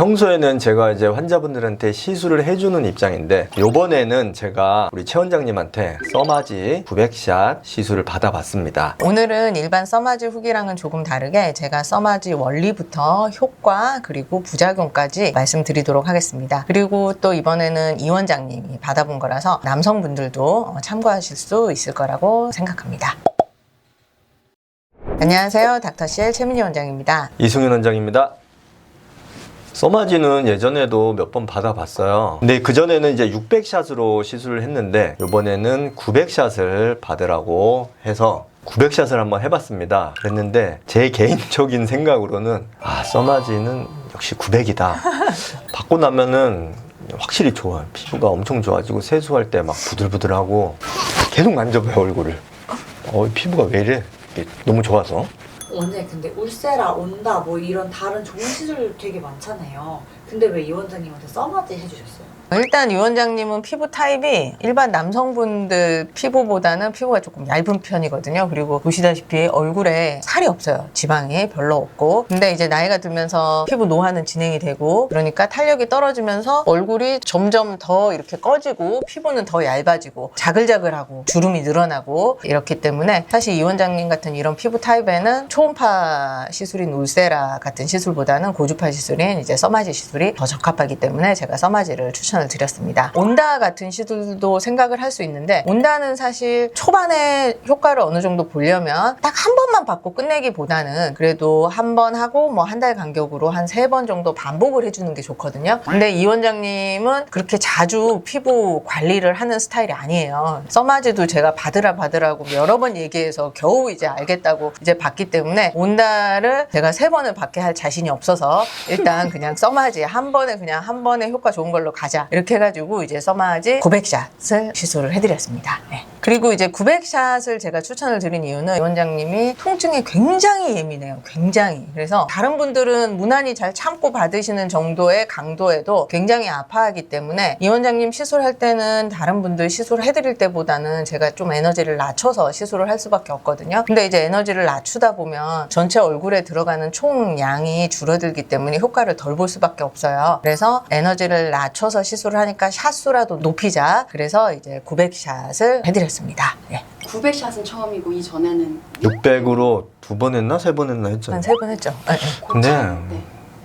평소에는 제가 이제 환자분들한테 시술을 해주는 입장인데 요번에는 제가 우리 최 원장님한테 써마지 900샷 시술을 받아봤습니다. 오늘은 일반 써마지 후기랑은 조금 다르게 제가 써마지 원리부터 효과 그리고 부작용까지 말씀드리도록 하겠습니다. 그리고 또 이번에는 이 원장님이 받아본 거라서 남성분들도 참고하실 수 있을 거라고 생각합니다. 안녕하세요. 닥터CL 최민희 원장입니다. 이승윤 원장입니다. 써마지는 예전에도 몇 번 받아봤어요. 근데 그전에는 이제 600샷으로 시술을 했는데 이번에는 900샷을 받으라고 해서 900샷을 한번 해봤습니다. 그랬는데 제 개인적인 생각으로는 써마지는 역시 900이다. 받고 나면은 확실히 좋아요. 피부가 엄청 좋아지고 세수할 때 막 부들부들하고 계속 만져봐요 얼굴을. 피부가 왜 이래? 너무 좋아서. 원장님 근데 울세라 온다 뭐 이런 다른 좋은 시술 되게 많잖아요. 근데 왜 이 원장님한테 써마지 해주셨어요? 일단 이 원장님은 피부 타입이 일반 남성분들 피부보다는 피부가 조금 얇은 편이거든요. 그리고 보시다시피 얼굴에 살이 없어요. 지방이 별로 없고. 근데 이제 나이가 들면서 피부 노화는 진행이 되고 그러니까 탄력이 떨어지면서 얼굴이 점점 더 이렇게 꺼지고 피부는 더 얇아지고 자글자글하고 주름이 늘어나고 이렇기 때문에 사실 이 원장님 같은 이런 피부 타입에는 초음파 시술인 울세라 같은 시술보다는 고주파 시술인 이제 써마지 시술이 더 적합하기 때문에 제가 써마지를 추천을 드렸습니다. 온다 같은 시술도 생각을 할 수 있는데 온다는 사실 초반에 효과를 어느 정도 보려면 딱 한 번만 받고 끝내기보다는 그래도 한 번 하고 뭐 한 달 간격으로 한 3번 정도 반복을 해주는 게 좋거든요. 근데 이 원장님은 그렇게 자주 피부 관리를 하는 스타일이 아니에요. 써마지도 제가 받으라고 여러 번 얘기해서 겨우 이제 알겠다고 이제 받기 때문에 온다를 제가 3번을 받게 할 자신이 없어서 일단 그냥 써마지 한 번에 효과 좋은 걸로 가자 이렇게 해가지고 이제 써마지 900샷을 시술을 해드렸습니다. 네. 그리고 이제 900샷을 제가 추천을 드린 이유는 이 원장님이 통증에 굉장히 예민해요. 굉장히. 그래서 다른 분들은 무난히 잘 참고 받으시는 정도의 강도에도 굉장히 아파하기 때문에 이 원장님 시술할 때는 다른 분들 시술을 해드릴 때보다는 제가 좀 에너지를 낮춰서 시술을 할 수밖에 없거든요. 근데 이제 에너지를 낮추다 보면 전체 얼굴에 들어가는 총 양이 줄어들기 때문에 효과를 덜 볼 수밖에 없어요. 그래서 에너지를 낮춰서 시술을 하니까 샷수라도 높이자. 그래서 이제 900샷을 해드렸습니다. 네. 900샷은 처음이고 이전에는 600으로 2번 했나 3번 했나 했잖아. 한 3번 했죠. 네. 근데 네.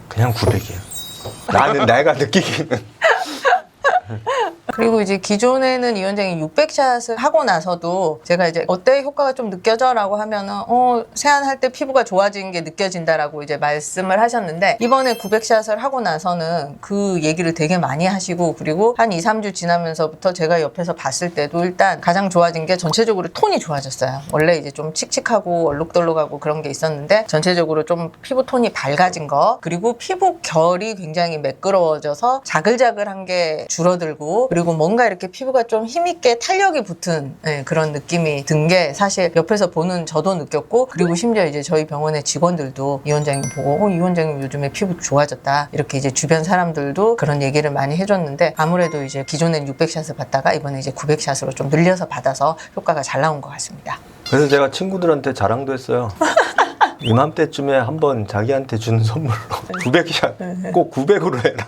그냥 900이야. 나는 내가 느끼기는. 그리고 이제 기존에는 이 원장이 600샷을 하고 나서도 제가 이제 어때 효과가 좀 느껴져? 라고 하면은 세안할 때 피부가 좋아지는 게 느껴진다라고 이제 말씀을 하셨는데 이번에 900샷을 하고 나서는 그 얘기를 되게 많이 하시고 그리고 한 2, 3주 지나면서부터 제가 옆에서 봤을 때도 일단 가장 좋아진 게 전체적으로 톤이 좋아졌어요. 원래 이제 좀 칙칙하고 얼룩덜룩하고 그런 게 있었는데 전체적으로 좀 피부 톤이 밝아진 거 그리고 피부 결이 굉장히 매끄러워져서 자글자글한 게 줄어들고 그리고 뭔가 이렇게 피부가 좀 힘있게 탄력이 붙은 그런 느낌이 든 게 사실 옆에서 보는 저도 느꼈고 그리고 심지어 이제 저희 병원의 직원들도 이 원장님 보고 이 원장님 요즘에 피부 좋아졌다 이렇게 이제 주변 사람들도 그런 얘기를 많이 해줬는데 아무래도 이제 기존엔 600샷을 받다가 이번에 이제 900샷으로 좀 늘려서 받아서 효과가 잘 나온 것 같습니다. 그래서 제가 친구들한테 자랑도 했어요. 이맘때쯤에 한번 자기한테 주는 선물로 900샷 꼭 900으로 해라.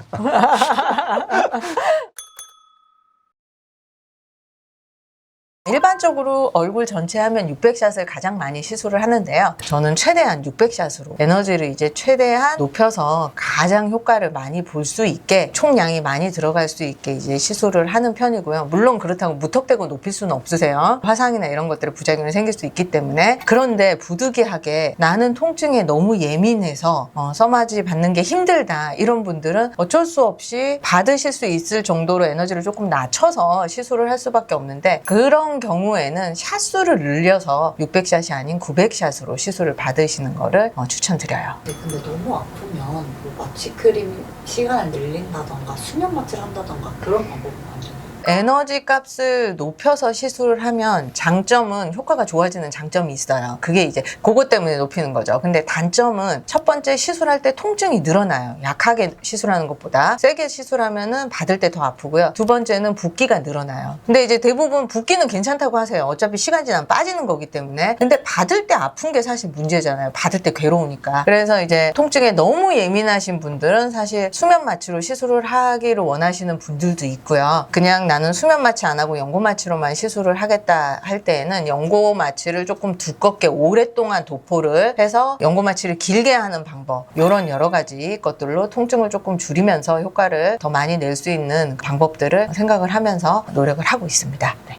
일반적으로 얼굴 전체 하면 600샷을 가장 많이 시술을 하는데요. 저는 최대한 600샷으로 에너지를 이제 최대한 높여서 가장 효과를 많이 볼 수 있게 총량이 많이 들어갈 수 있게 이제 시술을 하는 편이고요. 물론 그렇다고 무턱대고 높일 수는 없으세요. 화상이나 이런 것들의 부작용이 생길 수 있기 때문에 그런데 부득이하게 나는 통증에 너무 예민해서 써마지 받는 게 힘들다 이런 분들은 어쩔 수 없이 받으실 수 있을 정도로 에너지를 조금 낮춰서 시술을 할 수밖에 없는데 그런 경우에는 샷수를 늘려서 600샷이 아닌 900샷으로 시술을 받으시는 거를 추천드려요. 네, 근데 너무 아프면 뭐 마취크림 시간을 늘린다던가 수면 마취를 한다던가 그런 방법은 안 되나요? 에너지 값을 높여서 시술을 하면 장점은 효과가 좋아지는 장점이 있어요. 그게 이제 그것 때문에 높이는 거죠. 근데 단점은 첫 번째 시술할 때 통증이 늘어나요. 약하게 시술하는 것보다 세게 시술하면은 받을 때 더 아프고요. 두 번째는 붓기가 늘어나요. 근데 이제 대부분 붓기는 괜찮다고 하세요. 어차피 시간 지나면 빠지는 거기 때문에. 근데 받을 때 아픈 게 사실 문제잖아요. 받을 때 괴로우니까. 그래서 이제 통증에 너무 예민하신 분들은 사실 수면 마취로 시술을 하기를 원하시는 분들도 있고요. 그냥 나는 수면 마취 안 하고 연고 마취로만 시술을 하겠다 할 때에는 연고 마취를 조금 두껍게 오랫동안 도포를 해서 연고 마취를 길게 하는 방법, 이런 여러 가지 것들로 통증을 조금 줄이면서 효과를 더 많이 낼 수 있는 방법들을 생각을 하면서 노력을 하고 있습니다. 네.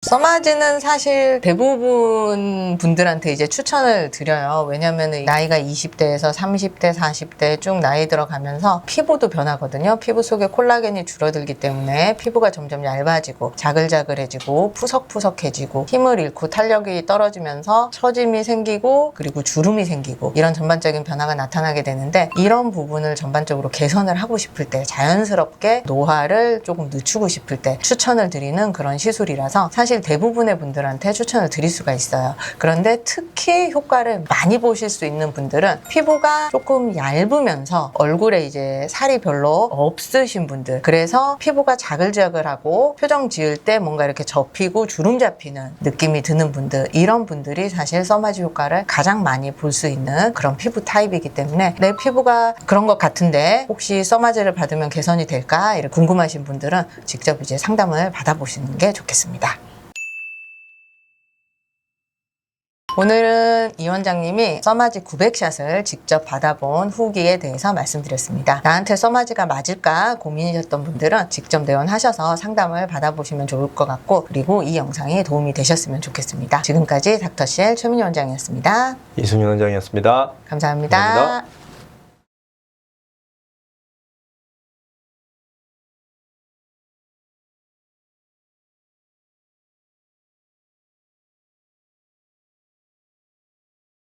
써마지는 사실 대부분 분들한테 이제 추천을 드려요. 왜냐면 나이가 20대에서 30대, 40대 쭉 나이 들어가면서 피부도 변하거든요. 피부 속에 콜라겐이 줄어들기 때문에 피부가 점점 얇아지고 자글자글해지고 푸석푸석해지고 힘을 잃고 탄력이 떨어지면서 처짐이 생기고 그리고 주름이 생기고 이런 전반적인 변화가 나타나게 되는데, 이런 부분을 전반적으로 개선을 하고 싶을 때, 자연스럽게 노화를 조금 늦추고 싶을 때 추천을 드리는 그런 시술이라서 사실 대부분의 분들한테 추천을 드릴 수가 있어요. 그런데 특히 효과를 많이 보실 수 있는 분들은 피부가 조금 얇으면서 얼굴에 이제 살이 별로 없으신 분들, 그래서 피부가 자글자글하고 표정 지을 때 뭔가 이렇게 접히고 주름 잡히는 느낌이 드는 분들, 이런 분들이 사실 써마지 효과를 가장 많이 볼 수 있는 그런 피부 타입이기 때문에 내 피부가 그런 것 같은데 혹시 써마지를 받으면 개선이 될까 이렇게 궁금하신 분들은 직접 이제 상담을 받아보시는 게 좋겠습니다. 오늘은 이 원장님이 써마지 900샷을 직접 받아본 후기에 대해서 말씀드렸습니다. 나한테 써마지가 맞을까 고민이셨던 분들은 직접 내원하셔서 상담을 받아보시면 좋을 것 같고, 그리고 이 영상이 도움이 되셨으면 좋겠습니다. 지금까지 닥터CL 최민희 원장이었습니다. 이순윤 원장이었습니다. 감사합니다. 감사합니다.